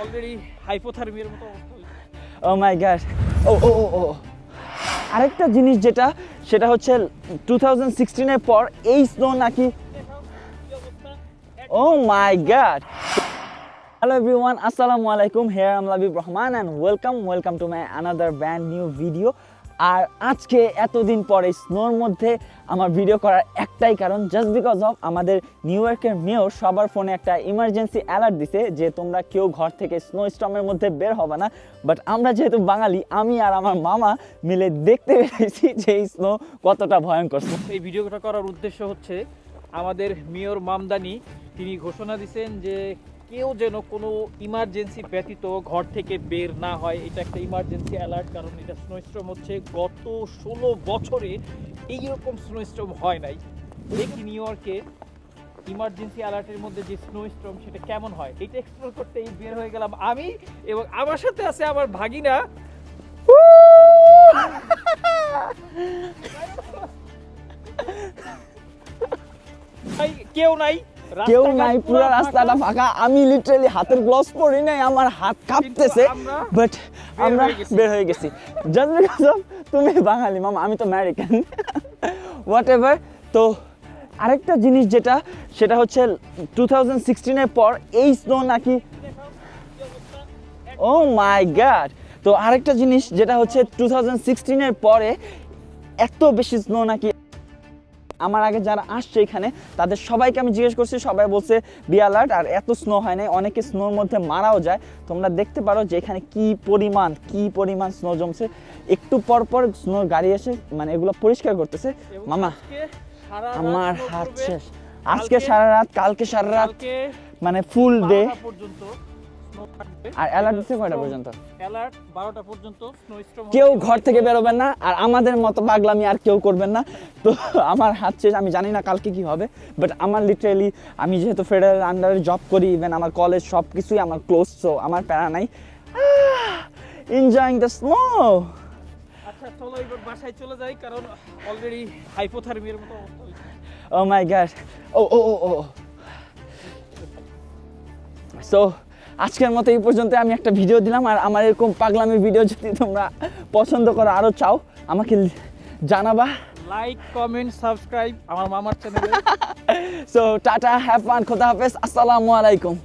Already হাইপোথার্মিয়ার মতো অবস্থা হয়েছে। ও মাই গড। ও আরেকটা জিনিস যেটা সেটা হচ্ছে 2016 এর পর এই স্নো নাকি ও মাই god. Hello everyone, assalamu alaikum. Here I'm Labib Rahman and welcome to my another brand new video. আর আজকে এতদিন পরে স্নোর মধ্যে আমার ভিডিও করার একটাই কারণ, জাস্ট বিকজ অফ আমাদের নিউ ইয়র্কের মেয়র সবার ফোনে একটা ইমার্জেন্সি অ্যালার্ট দিছে যে তোমরা কেউ ঘর থেকে স্নো স্টর্মের মধ্যে বের হবে না। বাট আমরা যেহেতু বাঙালি, আমি আর আমার মামা মিলে দেখতে পেরেছি যে এই স্নো কতটা ভয়ঙ্কর। এই ভিডিওটা করার উদ্দেশ্য হচ্ছে আমাদের মেয়র মামদানি তিনি ঘোষণা দিয়েছেন যে কেউ যেন কোনো ইমার্জেন্সি ব্যতীত ঘর থেকে বের না হয়। এটা একটা ইমার্জেন্সি অ্যালার্ট, কারণ এটা স্নোস্টর্ম হচ্ছে গত 16 বছরে এইরকম স্নোস্টর্ম হয় নাই। দেখি নিউ ইয়র্কে ইমার্জেন্সি অ্যালার্টের মধ্যে যে স্নোস্টর্ম সেটা কেমন হয়, এটা এক্সপ্লোর করতেই বের হয়ে গেলাম আমি, এবং আমার সাথে আছে আমার ভাগিনা। কেউ নাই, পুরো রাস্তাটা ফাঁকা। আমি লিটারালি হাতের গ্লাভস পরি নাই, আমার হাত কাঁপতেছে, বাট আমরা বের হয়ে গেছি জাস্ট বিকজ অফ তুমি বাঙালি মামা, আমি তো আমেরিকান। What ever. তো আরেকটা জিনিস যেটা সেটা হচ্ছে 2016 এর পর এই স্নো নাকি ও মাই গড। তো আরেকটা জিনিস যেটা হচ্ছে 2016 এর পরে এত বেশি স্নো নাকি। আমার আগে যারা আসছে এখানে তাদের সবাইকে আমি জিজ্ঞেস করছি, সবাই বলছে বি অ্যালার্ট। আর এত স্নো হয় নাই, অনেকে স্নোর মধ্যে মারাও যায়। তোমরা দেখতে পারো যে এখানে কি পরিমাণ স্নো জমছে। একটু পর পর স্নোর গাড়ি এসে মানে এগুলো পরিষ্কার করতেছে। মামা আমার হাত শেষ। আজকে সারা রাত, কালকে সারা রাত, মানে ফুল ডে পর্যন্ত। আর অ্যালার্ট দিচ্ছে কয়টা পর্যন্ত? অ্যালার্ট 12টা পর্যন্ত স্নোস্টর্ম। কেউ ঘর থেকে বেরোবেন না, আর আমাদের মতো পাগলামি আর কেউ করবেন না। তো আমার হাত শেষ, আমি জানি না কালকে কি হবে। বাট আমার লিটারেলি, আমি যেহেতু ফেডারেল আন্ডারে জব করি, ইভেন আমার কলেজ সব কিছুই আমার ক্লোজ, সো আমার প্যারা নাই। Enjoying the snow. আচ্ছা চলো এবার বাসায় চলে যাই, কারণ অলরেডি হাইপোথার্মিয়ার মতো অবস্থা হয়েছে। ও মাই গড। ও সো আজকের মতো এই পর্যন্ত আমি একটা ভিডিও দিলাম। আর আমার এরকম পাগলামি ভিডিও যদি তোমরা পছন্দ করো, আরও চাও, আমাকে জানাবা। লাইক, কমেন্ট, সাবস্ক্রাইব আমার মামার চ্যানেলে। সো টাটা, হ্যাভ ফান, খোদা হাফেজ, আসসালামু আলাইকুম।